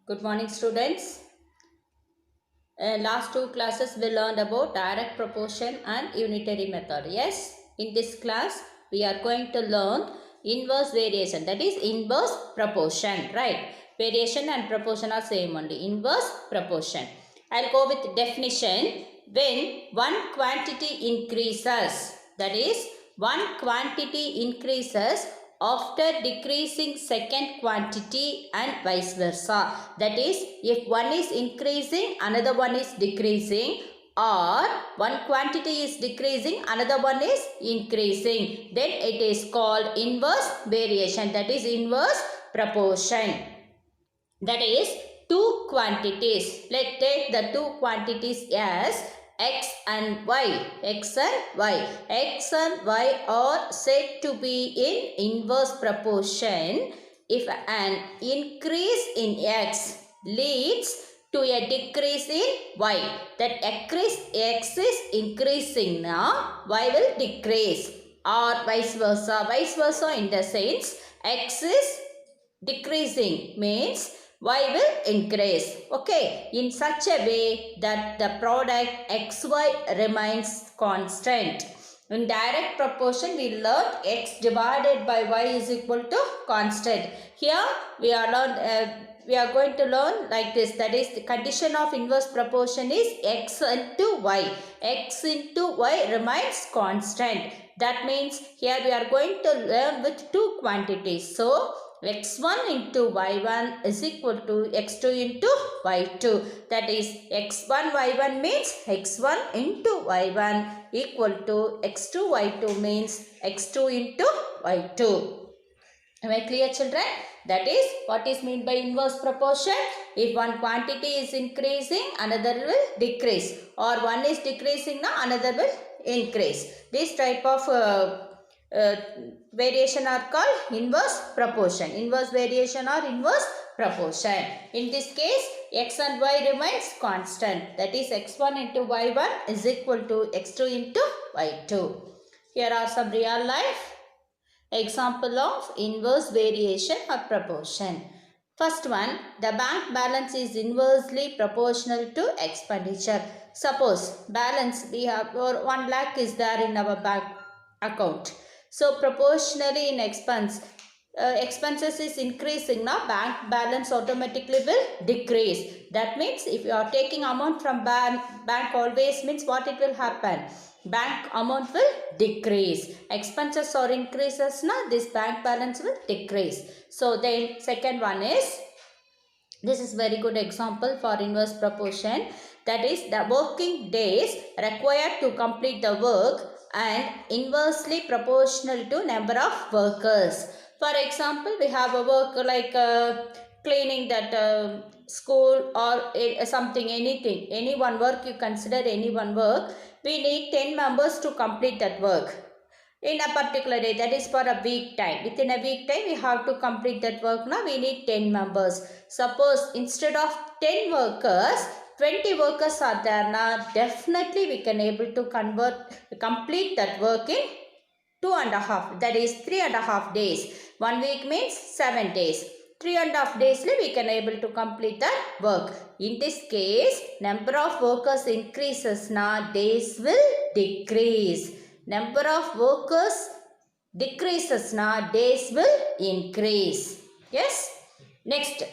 Good morning, students. Last two classes we learned about direct proportion and unitary method. Yes, in this class we are going to learn inverse variation, that is inverse proportion, right? Variation and proportion are same only. Inverse proportion. I'll go with definition. When one quantity increases, that is one quantity increases after decreasing second quantity and vice versa. That is, if one is increasing, another one is decreasing, or one quantity is decreasing, another one is increasing, then it is called inverse variation, that is inverse proportion. That is two quantities. Let's take the two quantities as x and y. X and y. X and y are said to be in inverse proportion if an increase in x leads to a decrease in y. That x is increasing now, y will decrease, or vice versa. Vice versa in the sense x is decreasing means y will increase. Okay, in such a way that the product xy remains constant. In direct proportion we learned x divided by y is equal to constant. Here we are going to learn like this, that is the condition of inverse proportion is x into y. X into y remains constant. That means here we are going to learn with two quantities. So x1 into y1 is equal to x2 into y2. That is x1 y1 means x1 into y1 equal to x2 y2 means x2 into y2. Am I clear, children? That is what is meant by inverse proportion. If one quantity is increasing, another will decrease, or one is decreasing now, another will increase. This type of variation are called inverse proportion. Inverse variation or inverse proportion. In this case, x and y remains constant. That is x1 into y1 is equal to x2 into y2. Here are some real life example of inverse variation or proportion. First one, the bank balance is inversely proportional to expenditure. Suppose balance we have 1 lakh is there in our bank account. So proportionally in expenses is increasing now, bank balance automatically will decrease. That means if you are taking amount from bank always means what it will happen? Bank amount will decrease. Expenses or increases now, this bank balance will decrease. So then second one is, this is very good example for inverse proportion. That is the working days required to complete the work and inversely proportional to number of workers. For example, we have a work like cleaning that school or something, anything, any one work you consider, any one work, we need 10 members to complete that work in a particular day, that is for a week time. Within a week time we have to complete that work. Now we need 10 members. Suppose instead of 10 workers, 20 workers are there. Now definitely we can able to complete that work in 2.5, that is 3.5 days. 1 week means 7 days. 3.5 days we can able to complete that work. In this case, number of workers increases now, days will decrease. Number of workers decreases now, days will increase. Yes. Next,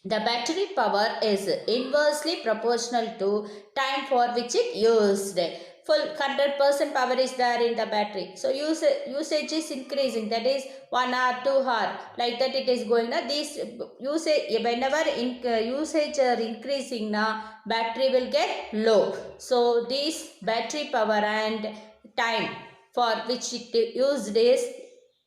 the battery power is inversely proportional to time for which it used. Full 100% power is there in the battery. So usage is increasing. That is 1 hour, 2 hour. Like that it is going. Now this usage, whenever usage are increasing now, battery will get low. So this battery power and time for which it used is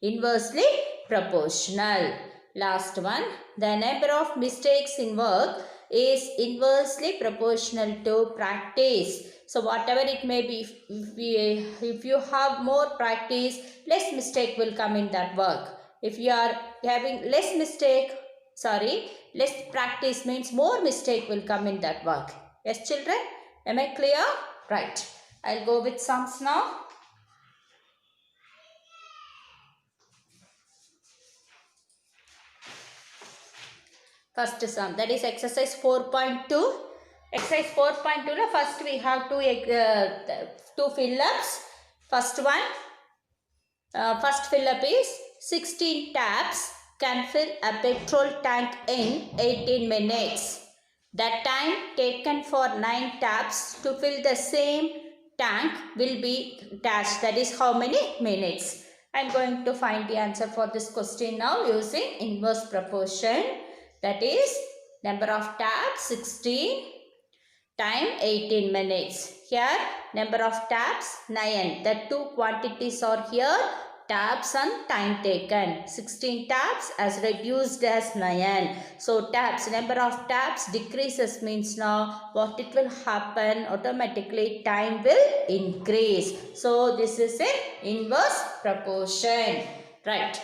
inversely proportional. Last one, the number of mistakes in work is inversely proportional to practice. So whatever it may be, if you have more practice, less mistake will come in that work. If you are having less practice means more mistake will come in that work. Yes, children? Am I clear? Right. I'll go with sums now. First sum, that is exercise 4.2. Exercise 4.2, first we have two fill-ups. First one, first fill-up is 16 taps can fill a petrol tank in 18 minutes. The time taken for 9 taps to fill the same tank will be dashed. That is how many minutes. I am going to find the answer for this question now using inverse proportion. That is number of taps 16 time 18 minutes. Here number of taps 9. The two quantities are here, taps and time taken. 16 taps as reduced as 9. So taps, number of taps decreases means now what it will happen, automatically time will increase. So this is an inverse proportion. Right.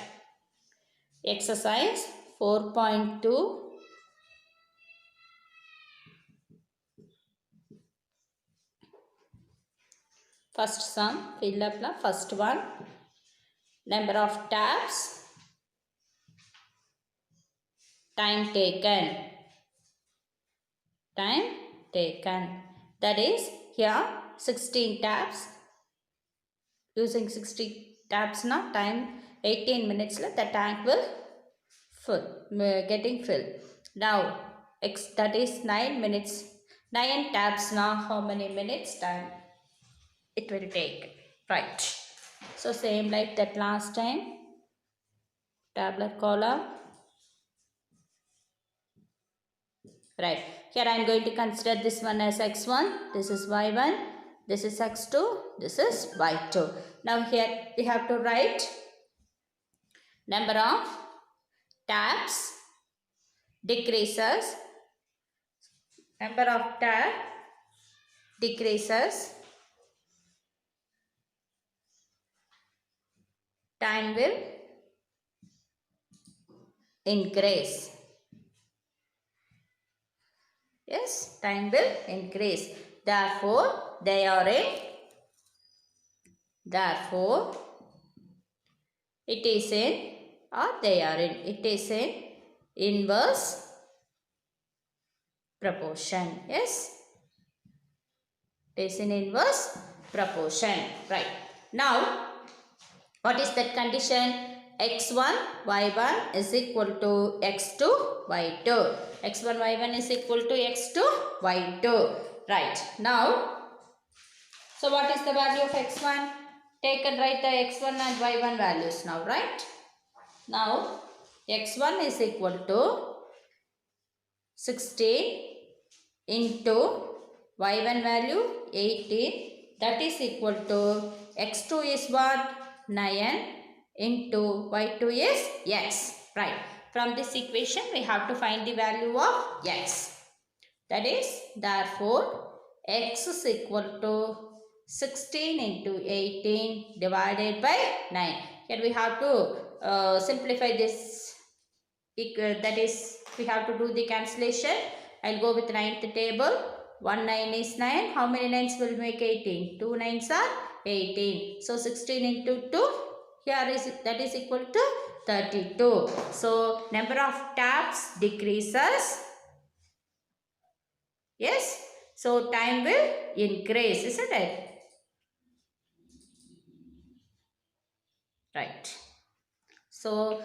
Exercise 4.2. First sum, fill up the first one. Number of taps, time taken. Time taken. That is here 16 taps. Using 60 taps now, time 18 minutes the tank will getting filled. Now that is 9 minutes. 9 taps now, how many minutes time it will take? Right. So same like that last time. Tabular column. Right. Here I am going to consider this one as x1. This is y1. This is x2. This is y2. Now here we have to write number of taps decreases. Number of tap decreases. Time will increase. Yes, time will increase. Therefore, they are in. Therefore, it is in, or they are in. It is in inverse proportion. Yes, it is in inverse proportion. Right. Now, what is that condition? X1, Y1 is equal to X2, Y2. X1, Y1 is equal to X2, Y2. Right. Now, so what is the value of X1? Take and write the X1 and Y1 values now, right? Now, X1 is equal to 16 into Y1 value 18. That is equal to X2 is what? 9 into Y2 is X. Right. From this equation, we have to find the value of X. That is, therefore, X is equal to 16 into 18 divided by 9. Here we have to simplify this. That is, we have to do the cancellation. I'll go with 9th table. 1 9 is 9. How many 9s will make 18? 2 9s are 18. So 16 into 2. Here is that is equal to 32. So number of taps decreases. Yes. So time will increase, isn't it? Right. So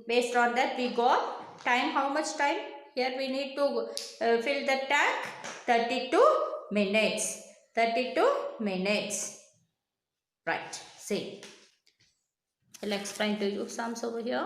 based on that we got time. How much time? Here we need to fill the tank 32 minutes. 32 minutes. Right. See. I'll explain to you sums over here.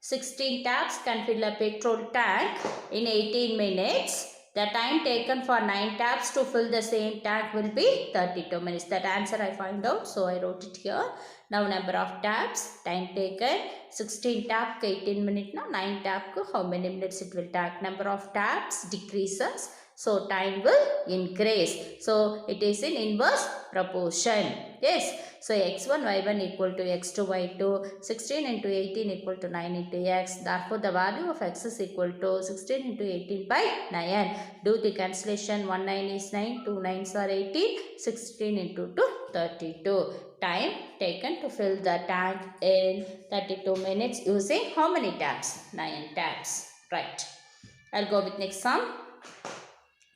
16 taps can fill a petrol tank in 18 minutes. The time taken for 9 taps to fill the same tank will be 32 minutes. That answer I find out. So I wrote it here. Now number of taps, time taken. 16 tap 18 minutes. Now 9 tap how many minutes it will take. Number of taps decreases. So time will increase. So it is in inverse proportion. Yes. So x1 y1 equal to x2 y2. 16 into 18 equal to 9 into x. Therefore the value of x is equal to 16 into 18 by 9. Do the cancellation. 1 9 is 9. 2 9s are 18. 16 into 2 32. Time taken to fill the tank in 32 minutes using how many taps? 9 taps. Right. I'll go with next sum.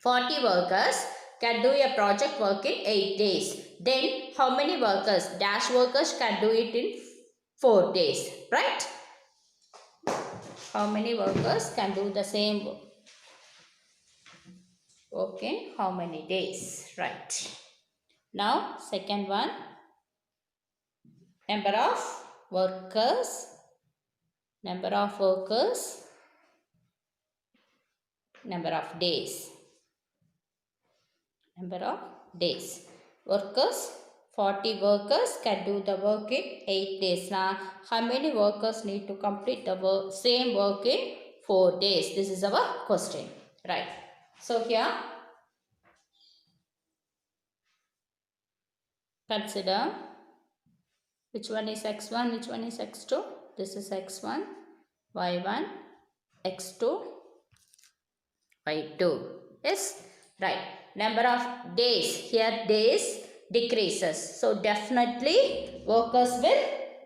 40 workers can do a project work in 8 days. Then how many workers? Dash workers can do it in 4 days. Right? How many workers can do the same work in how many days? Right. Now second one. Number of workers. Number of workers. Number of days. Number of days. Workers, 40 workers can do the work in 8 days. Now, how many workers need to complete the same work in 4 days? This is our question. Right. So, here, consider which one is x1, which one is x2. This is x1, y1, x2, y2. Yes. Right. Number of days. Here days decreases. So definitely workers will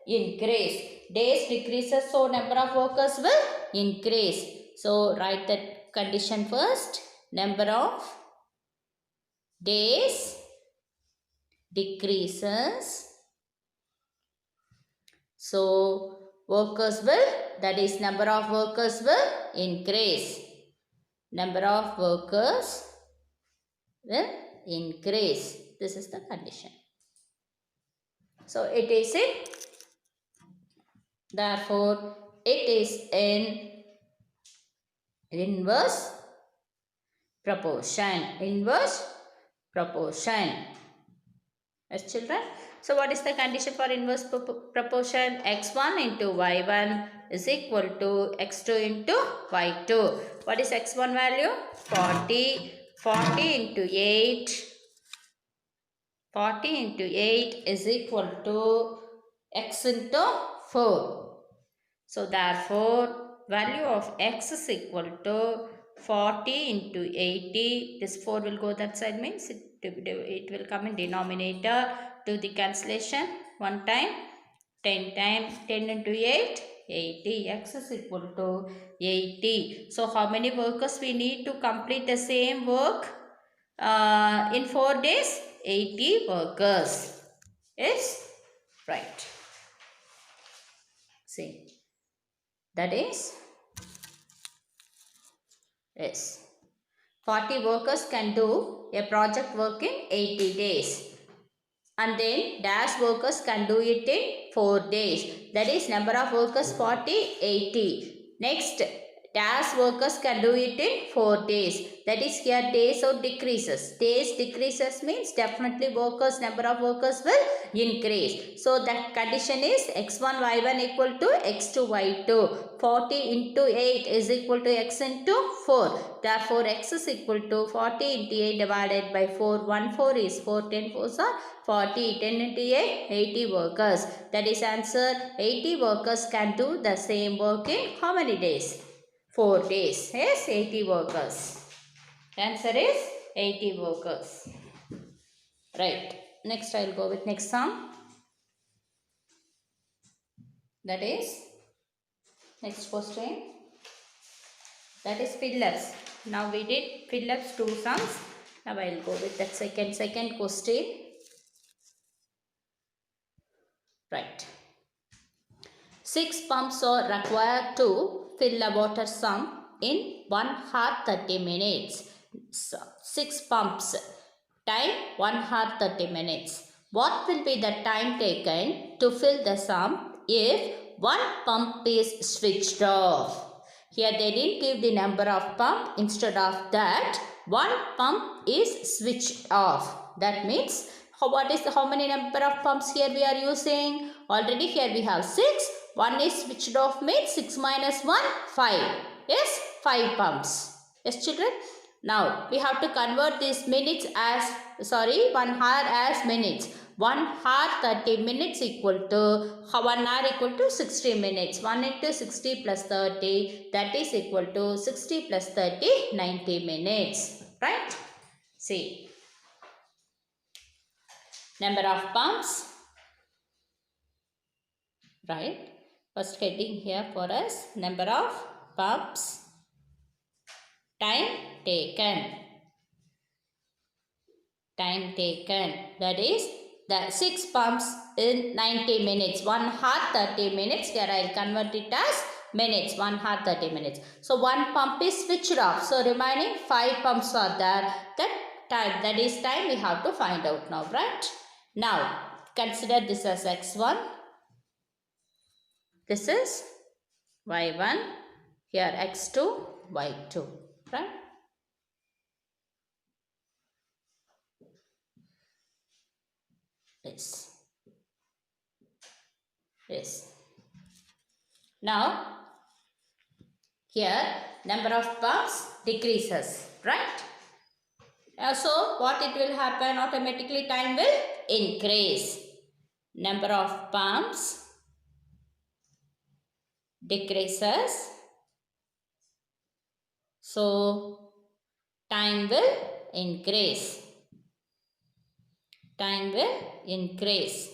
increase. Days decreases. So number of workers will increase. So write that condition first. Number of days decreases. So workers will, that is number of workers will increase. Number of workers will increase. This is the condition. So it is in, therefore it is in inverse proportion. Inverse proportion. Yes, children. So what is the condition for inverse proportion? x1 into y1 is equal to x2 into y2. What is x1 value? 40. 40 into 8. 40 into 8 is equal to x into 4. So therefore value of x is equal to 40 into 80. This 4 will go that side, means it will come in denominator. Do the cancellation. 1 time, 10 times, 10 into 8, 80. X is equal to 80. So how many workers we need to complete the same work in 4 days? 80 workers. Yes? Right. See. That is, yes. 40 workers can do a project work in 80 days. And then dash workers can do it in 4 days. That is number of workers 40, 80. Next, dash workers can do it in 4 days. That is here days or decreases. Days decreases means definitely workers, number of workers will increase. So that condition is x1 y1 equal to x2 y2. 40 into 8 is equal to x into 4. Therefore x is equal to 40 into 8 divided by 4. 1 4 is 4. 10 4s are 40. 10 into 8, 80 workers. That is answer. 80 workers can do the same work in how many days? 4 days. Yes, 80 workers. Answer is 80 workers. Right. Next I will go with next sum. That is next question. That is fill-ups. Now we did fill-ups 2 sums. Now I will go with that second question. Right. 6 pumps are required to fill a water sump in 1 hour 30 minutes. So, 6 pumps. Time 1 hour 30 minutes. What will be the time taken to fill the sump if 1 pump is switched off? Here they didn't give the number of pump. Instead of that, 1 pump is switched off. That means how many number of pumps here we are using? Already here we have 6. 1 is switched off means 6 minus 1, 5. Yes, 5 pumps. Yes, children. Now, we have to convert these minutes as, 1 hour as minutes. 1 hour 30 minutes equal to, 1 hour equal to 60 minutes. 1 into 60 plus 30, that is equal to 60 plus 30, 90 minutes. Right? See. Number of pumps. Right? First heading here for us. Number of pumps. Time taken. Time taken. That is the 6 pumps in 90 minutes. 1 hour 30 minutes. Here I will convert it as minutes. 1 hour 30 minutes. So 1 pump is switched off. So remaining 5 pumps are there. That is time we have to find out now, right? Now consider this as x1. This is y1. Here x2, y2, right? Yes. Now here number of pumps decreases, right? So what it will happen, automatically time will increase. Number of pumps decreases. So time will increase. Time will increase.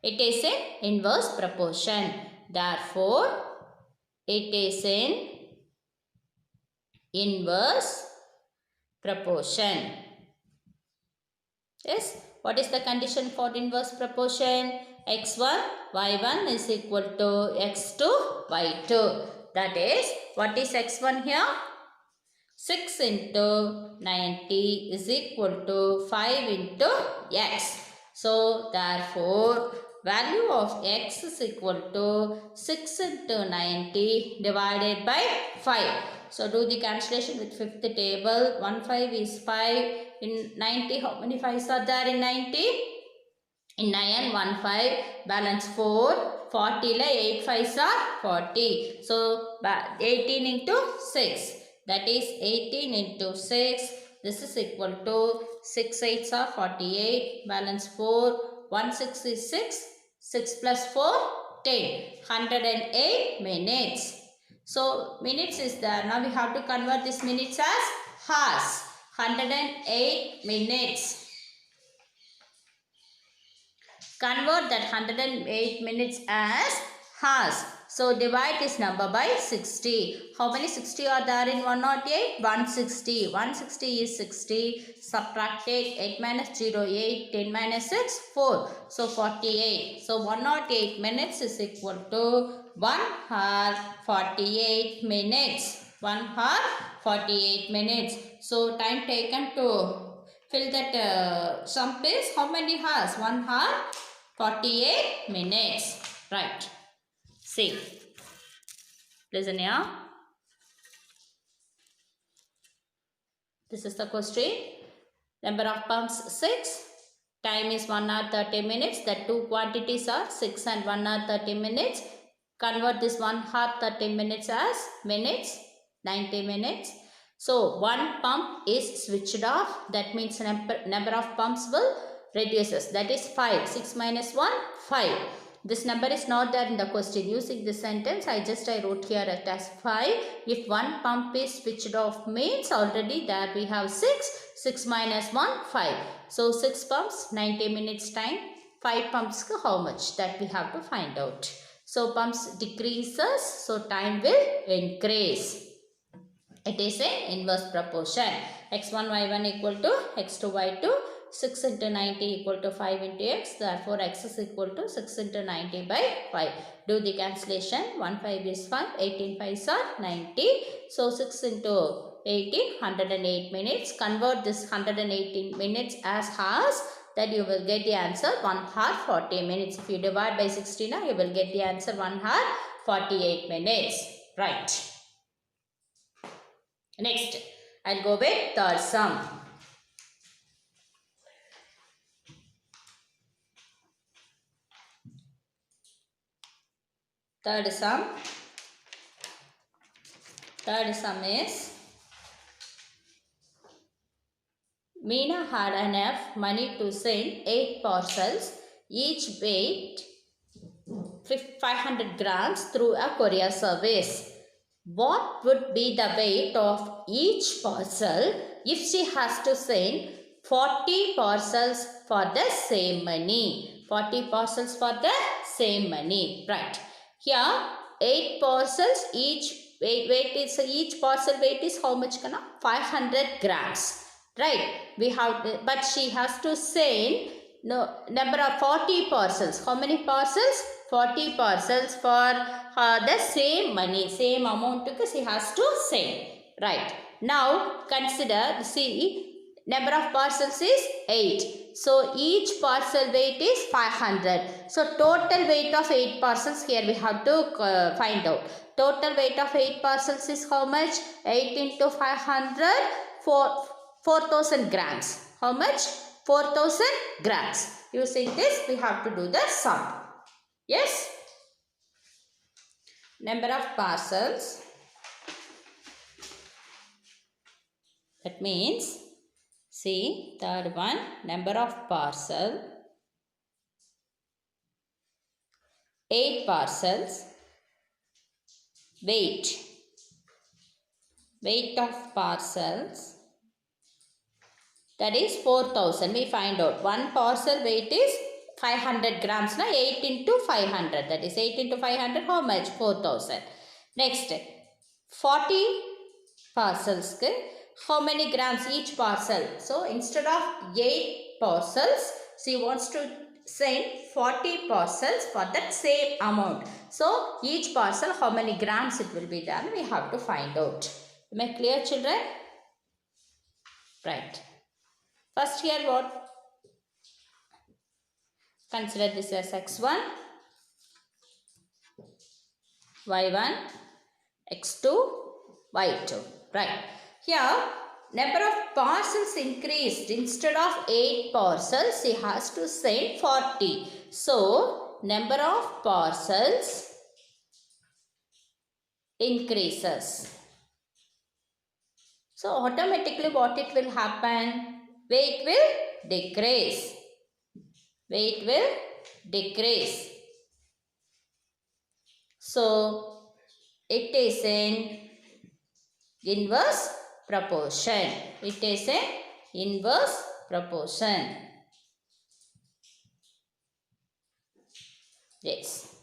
It is in inverse proportion. Therefore, it is in inverse proportion. Yes. What is the condition for inverse proportion? x1, y1 is equal to x2, y2. That is, what is x1 here? 6 into 90 is equal to 5 into x. So, therefore, value of x is equal to 6 into 90 divided by 5. So, do the cancellation with fifth table. 1 5 is 5. In 90, how many 5s are there in 90? In 9, 1 5, balance 4. 40 la 8 5s are 40. So, 18 into 6. That is 18 into 6. This is equal to 6 8s are 48. Balance 4. 1 6 is 6. 6 plus 4, 10. 108 minutes. So, minutes is there. Now, we have to convert this minutes as hours. 108 minutes. Convert that 108 minutes as hours. So, divide this number by 60. How many 60 are there in 108? 160. 160 is 60. Subtracted 8 minus 0, 8. 10 minus 6, 4. So, 48. So, 108 minutes is equal to 1 hour 48 minutes. 1 hour 48 minutes. So, time taken to fill that sump is how many hours? 1 hour 48 minutes. Right. See. Listen here. This is the question. Number of pumps 6. Time is 1 hour 30 minutes. The two quantities are 6 and 1 hour 30 minutes. Convert this 1 hour 30 minutes as minutes. 90 minutes. So, one pump is switched off. That means number of pumps will reduces. That is 5. 6 minus 1, 5. This number is not there in the question. Using this sentence, I wrote here it as 5. If one pump is switched off means already there we have 6. 6 minus 1, 5. So, 6 pumps, 90 minutes time. 5 pumps, how much? That we have to find out. So, pumps decreases. So, time will increase. It is an inverse proportion. x1, y1 equal to x2, y2. 6 into 90 equal to 5 into x. Therefore, x is equal to 6 into 90 by 5. Do the cancellation. 1 5 is 5. 18 5s are 90. So, 6 into 18, 108 minutes. Convert this 118 minutes as hours. Then you will get the answer 1 hour 40 minutes. If you divide by 60 now, you will get the answer 1 hour 48 minutes. Right. Next, I'll go with third sum. Third sum is Meena had enough money to send 8 parcels, each weighed 500 grams through a courier service. What would be the weight of each parcel if she has to send 40 parcels for the same money? 40 parcels for the same money. Right. Here 8 parcels, each weight is, each parcel weight is how much kana? 500 grams, right? We have, but she has to send no number of 40 parcels. How many parcels? 40 parcels for the same money, same amount she has to send, right? Now consider, see, number of parcels is 8. So each parcel weight is 500. So total weight of 8 parcels here we have to find out. Total weight of 8 parcels is how much? 8 into 500, 4,000 grams. How much? 4,000 grams. Using this we have to do the sum. Yes? Number of parcels. That means, see, third one, number of parcel, 8 parcels, weight of parcels, that is 4,000. We find out one parcel weight is 500 grams, na 8 into 500, that is 8 into 500, how much? 4,000. Next, 40 parcels, how many grams each parcel? So instead of 8 parcels, she wants to send 40 parcels for that same amount. So each parcel, how many grams it will be done, we have to find out. Am I clear, children? Right. First here what? Consider this as x1, y1, x2, y2. Right. Here number of parcels increased. Instead of 8 parcels, she has to send 40. So number of parcels increases. So automatically what it will happen? Weight will decrease. Weight will decrease. So it is in inverse proportion. It is in inverse proportion. Yes.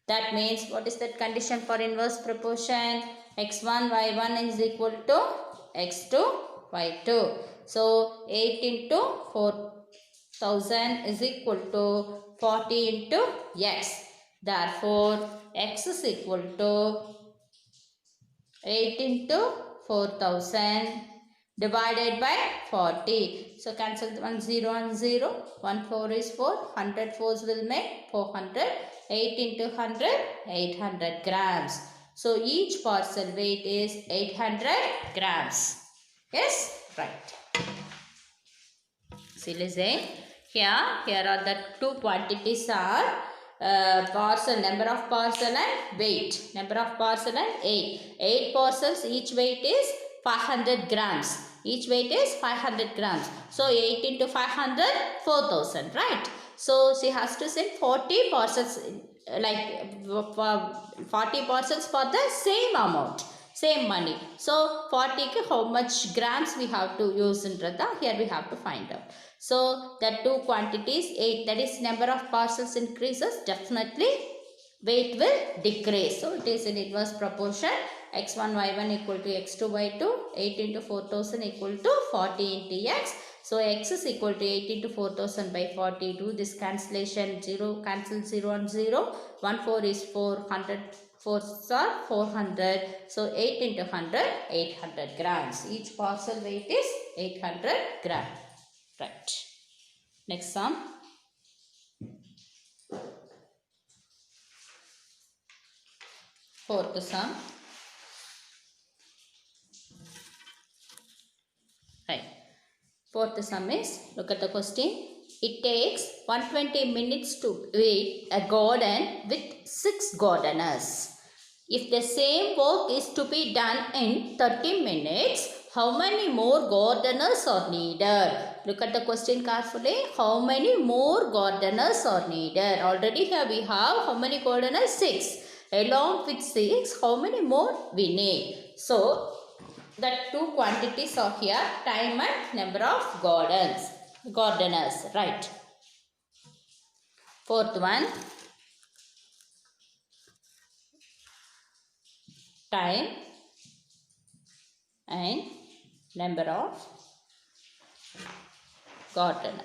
That means, what is that condition for inverse proportion? x1, y1 is equal to x2, y2. So 8 into 4,000 is equal to 40 into x. Therefore, x is equal to 8 into 4,000 divided by 40. So cancel 1 0 and 0. 1 4 is 4. 100 4s will make 400. 8 into 100, 800 grams. So each parcel weight is 800 grams. Yes? Right. See, listen. Here are the two quantities are parcel, number of parcel and weight. Number of parcel and 8. 8 parcels, each weight is 500 grams. Each weight is 500 grams. So 8 into 500, 4,000, right? So she has to send 40 parcels, like 40 parcels for the same amount, same money. So 40 how much grams we have to use in Radha, here we have to find out. So the two quantities, 8, that is number of parcels increases, definitely weight will decrease. So it is in inverse proportion. x1 y1 equal to x2 y2. 8 into 4,000 equal to 40 into x. So x is equal to 8 into 4,000 by 40. Do this cancellation. 0 cancel 0 and 0. 1 4 is 400. 4s are 400. So 8 into 100, 800 grams. Each parcel weight is 800 grams. Right. Next sum. Fourth sum. Right. Fourth sum is, look at the question. It takes 120 minutes to weed a garden with 6 gardeners. If the same work is to be done in 30 minutes, how many more gardeners are needed? Look at the question carefully. How many more gardeners are needed? Already here we have how many gardeners? 6. Along with 6, how many more we need? So, the two quantities are here, time and number of gardeners, right? Fourth one. time and number of gardener.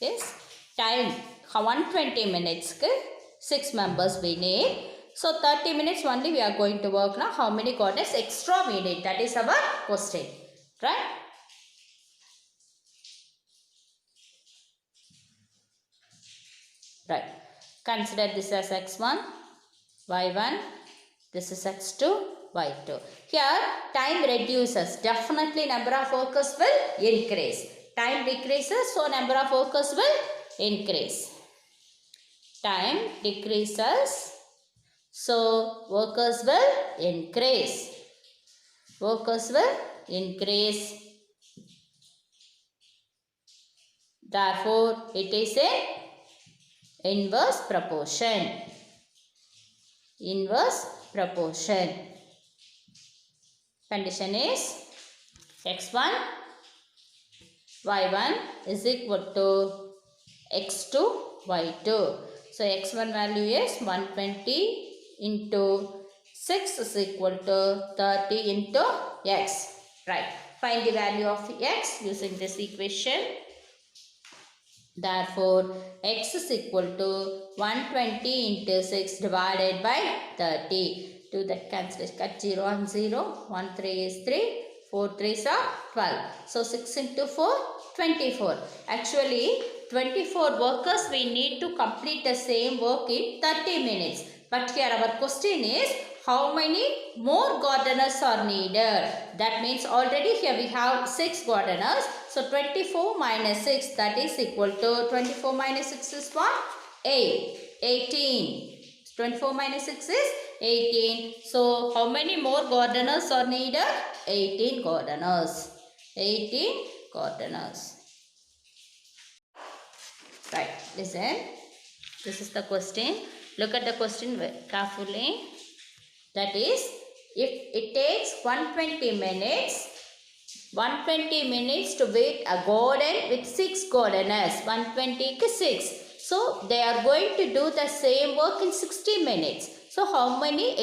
Yes, time 120 minutes 6 members we need. So 30 minutes only we are going to work now. How many gardeners extra we need? That is our question, right? Right. Consider this as x1, y1. This is x2, y2. Here time reduces. Definitely number of workers will increase. Time decreases, so number of workers will increase. Time decreases, so workers will increase. Workers will increase. Therefore, it is a inverse proportion. Inverse proportion. Condition is x1, y1 is equal to x2, y2. So, x1 value is 120 into 6 is equal to 30 into x. Right. Find the value of x using this equation. Therefore, x is equal to 120 into 6 divided by 30. Do that cancellation. Cut 0 on 0. 1 3 is 3. 4 3s are 12. So, 6 into 4, 24. Actually, 24 workers we need to complete the same work in 30 minutes. But here our question is, how many more gardeners are needed? That means already here we have 6 gardeners. So 24 minus 6, that is equal to 24 minus 6 is what? 8. 18. 24 minus 6 is 18. So how many more gardeners are needed? 18 gardeners. 18 gardeners. Right. Listen. This is the question. Look at the question carefully. That is, if it takes 120 minutes to weed a garden with 6 gardeners, 120 to 6. So, they are going to do the same work in 60 minutes. So, how many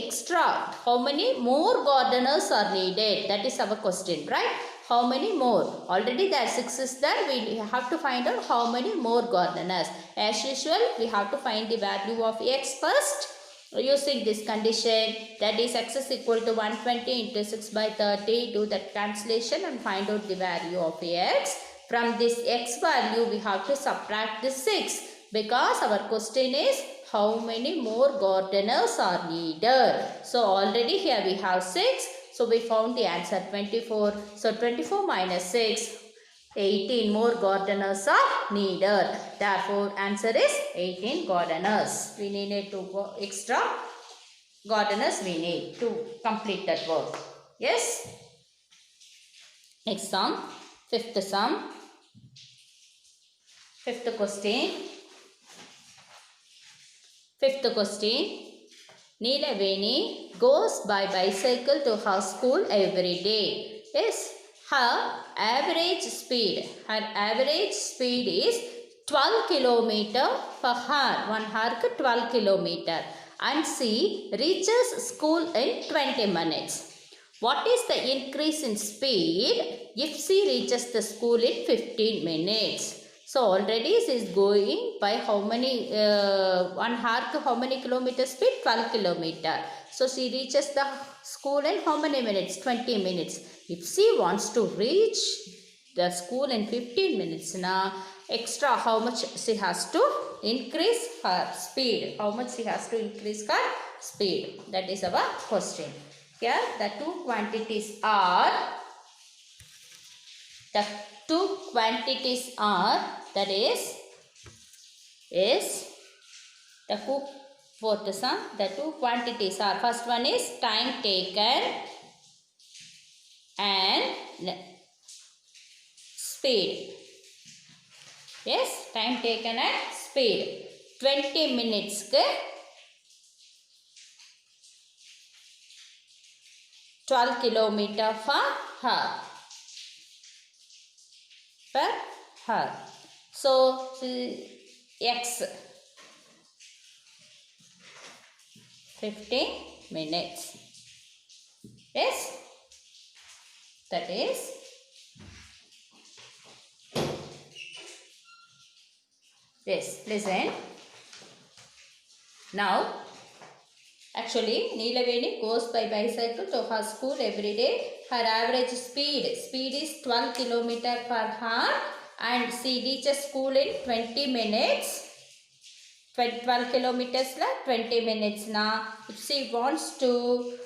more gardeners are needed? That is our question, right? How many more? Already there are 6 is there. We have to find out how many more gardeners. As usual, we have to find the value of x first. Using this condition, that is x is equal to 120 into 6 by 30. Do that cancellation and find out the value of x. From this x value, we have to subtract the 6. Because our question is, how many more gardeners are needed? So, already here we have 6. So, we found the answer 24. So, 24 minus 6. 18 more gardeners are needed. Therefore, answer is 18 gardeners. We needed 2 extra gardeners we need to complete that work. Yes? Next sum. Fifth sum. Fifth question. Neelaveni goes by bicycle to her school every day. Yes? Her average speed is 12 km per hour. 1 hour 12 km. And she reaches school in 20 minutes. What is the increase in speed if she reaches the school in 15 minutes? So already she is going by how many 1 hour to how many kilometer speed? 12 kilometer. So she reaches the school in how many minutes? 20 minutes. If she wants to reach the school in 15 minutes now, extra how much she has to increase her speed? How much she has to increase her speed? That is our question. Here the two quantities are that is the two quantities are, first one is time taken and speed. Yes, time taken and speed. 20 minutes 12 km per hour. So, x 15 minutes. Yes, that is yes. Listen. Now, actually, Neelaveni goes by bicycle to her school every day. Her average speed is 12 km per hour, and she reaches school in 20 minutes. 12 kilometers la 20 minutes na. If she wants to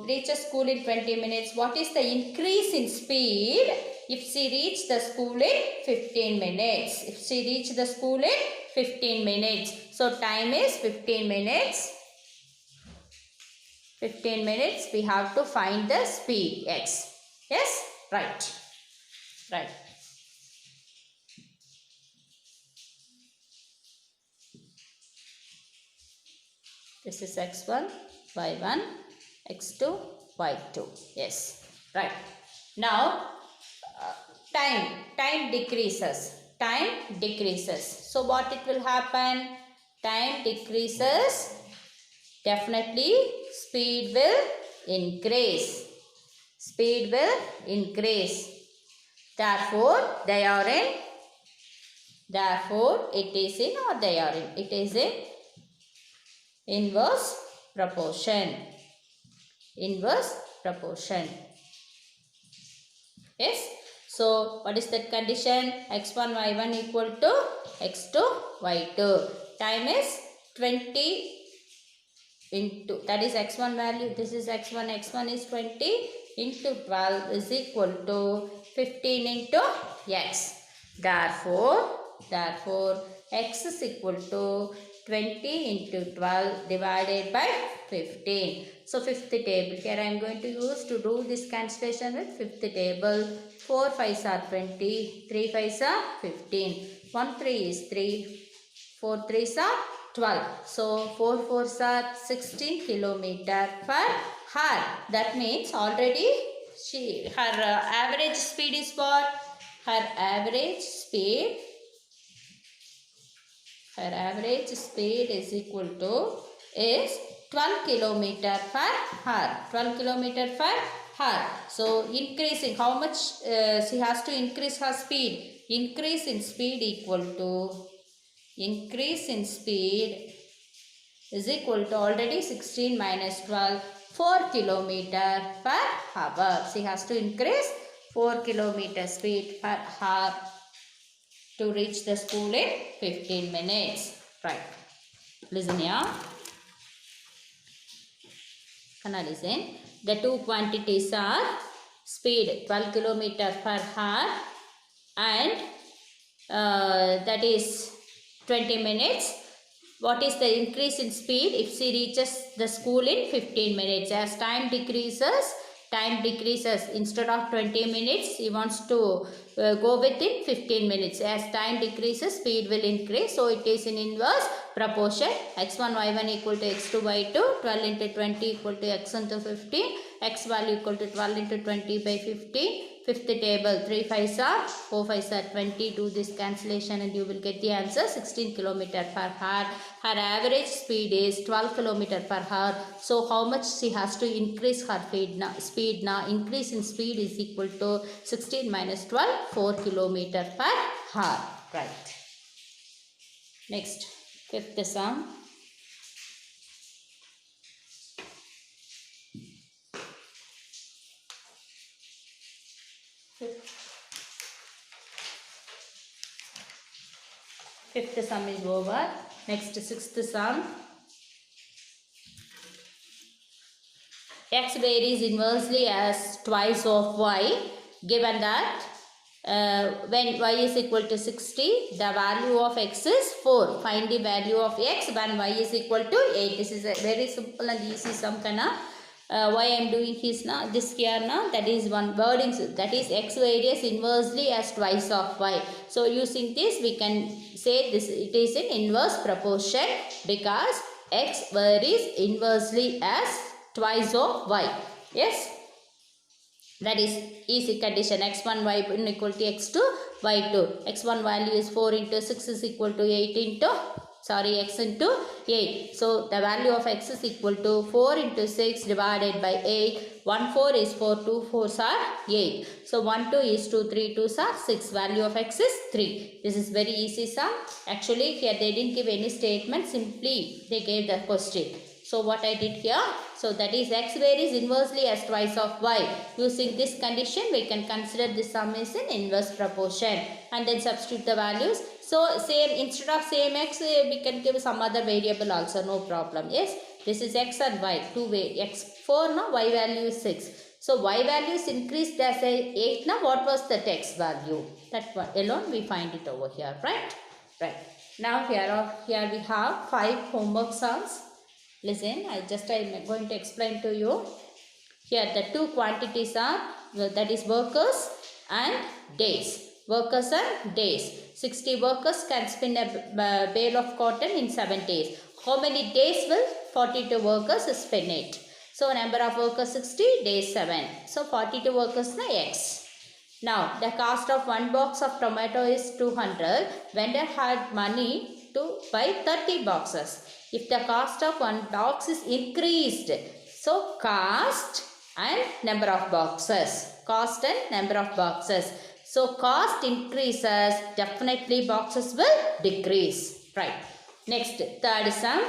reach a school in 20 minutes, what is the increase in speed if she reach the school in 15 minutes? If she reach the school in 15 minutes. So time is 15 minutes. 15 minutes we have to find the speed x. Yes, right. Right. This is x1, y1, x2, y2. Yes, right. Now, time decreases. Time decreases. So, what it will happen? Time decreases. Definitely, speed will increase. Speed will increase. Therefore, they are in. Therefore, it is in or they are in. It is in inverse proportion. Inverse proportion. Yes. So, what is that condition? x1, y1 equal to x2, y2. Time is 20 into, that is x1 value. This is x1. x1 is 20 into 12 is equal to 15 into x. Therefore, x is equal to 20 into 12 divided by 15. So, fifth table. Here I am going to use to do this cancellation with fifth table. 4 5s are 20, 3 5s are 15. 1 3 is 3, 4 3s are 12. So, 4 4s are 16 kilometer per hour. That means already her average speed is what? Her average speed is equal to is 12 kilometer per hour. 12 kilometer per hour. So, increasing, how much she has to increase her speed? Increase in speed equal to, increase in speed is equal to already 16 minus 12, 4 kilometer per hour. She has to increase 4 kilometer speed per hour to reach the school in 15 minutes. Right. Listen here. Can I listen? The two quantities are speed 12 kilometer per hour and that is 20 minutes. What is the increase in speed if she reaches the school in 15 minutes? As time decreases, instead of 20 minutes, he wants to go within 15 minutes. As time decreases, speed will increase. So, it is in inverse proportion. x1, y1 equal to x2, y2. 12 into 20 equal to x into 15. X value equal to 12 into 20 by 15. Fifth table, 3 5s are, 4 5s are 20. Do this cancellation and you will get the answer 16 km per hour. Her average speed is 12 km per hour. So, how much she has to increase her speed now? Increase in speed is equal to 16 minus 12, 4 km per hour. Right. Next, fifth sum. Fifth sum is over. Next, sixth sum. X varies inversely as twice of y, given that when y is equal to 60, the value of x is 4. Find the value of x when y is equal to 8. This is a very simple and easy sum. Why I am doing this here now, that is one wording, that is x varies inversely as twice of y. So, using this we can say this, it is in inverse proportion because x varies inversely as twice of y. Yes, that is easy condition. x1 y1 equal to x2 y2. x1 value is 4 into 6 is equal to 8 into sorry, x into 8. So the value of x is equal to 4 into 6 divided by 8. 1 4 is 4, 2 4s are 8. So 1 2 is 2, 3 2s are 6. Value of x is 3. This is very easy sum. Actually here they didn't give any statement, simply they gave the question. So what I did here, so that is x varies inversely as twice of y. Using this condition we can consider this sum is in inverse proportion and then substitute the values. So same, instead of same x we can give some other variable also, no problem. Yes, this is x and y, two way, x 4 now, y value is 6. So y value is increased as a 8 now. What was the x value? That one alone we find it over here, right? Right. Now here we have 5 homework sums. Listen, I'm going to explain to you. Here the two quantities are, that is workers and days. Workers and days. 60 workers can spin a bale of cotton in 7 days. How many days will 42 workers spin it? So number of workers 60, days 7. So 42 workers na x. Now the cost of one box of tomato is 200. Vendor had money to buy 30 boxes. If the cost of one box is increased, so cost and number of boxes. Cost and number of boxes. So cost increases, definitely boxes will decrease. Right. Next, third sum.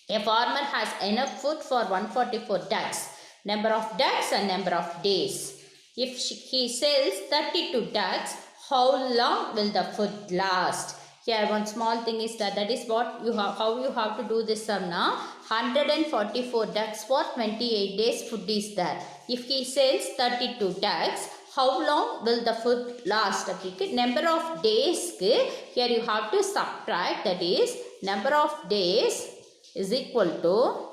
A farmer has enough food for 144 ducks. Number of ducks and number of days. If he sells 32 ducks, how long will the food last? Here one small thing is that is what you have, how you have to do this sum now. 144 ducks for 28 days food is there. If he sells 32 ducks, how long will the food last? Okay. Number of days, here you have to subtract, that is number of days is equal to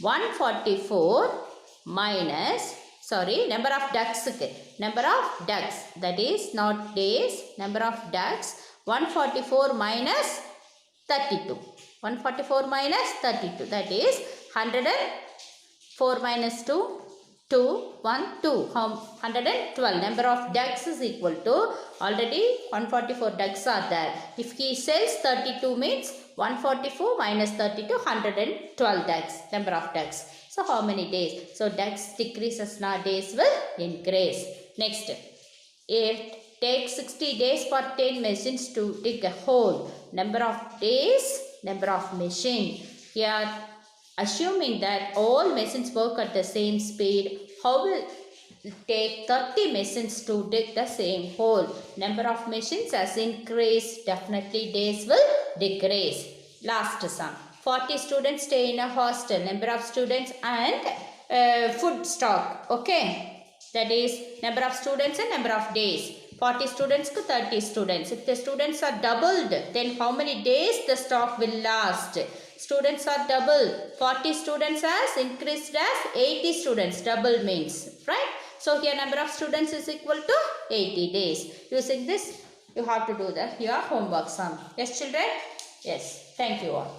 144 minus, sorry, number of ducks. Number of ducks, that is not days, number of ducks. 144 minus 32. 144 minus 32. That is 104 minus 2. 2, 1, 2. 112. Number of ducks is equal to, already 144 ducks are there. If he sells 32 means 144 minus 32, 112 ducks. Number of ducks. So how many days? So ducks decreases now, days will increase. Next, it takes 60 days for 10 machines to dig a hole. Number of days, number of machine. Here, assuming that all machines work at the same speed, how will it take 30 machines to dig the same hole? Number of machines has increased, definitely days will decrease. Last sum. 40 students stay in a hostel. Number of students and food stock. Okay. That is number of students and number of days. 40 students to 30 students. If the students are doubled, then how many days the stock will last? Students are double. 40 students has increased as 80 students. Double means, right? So here number of students is equal to 80 days. Using this, you have to do your homework sum. Yes, children? Yes. Thank you all.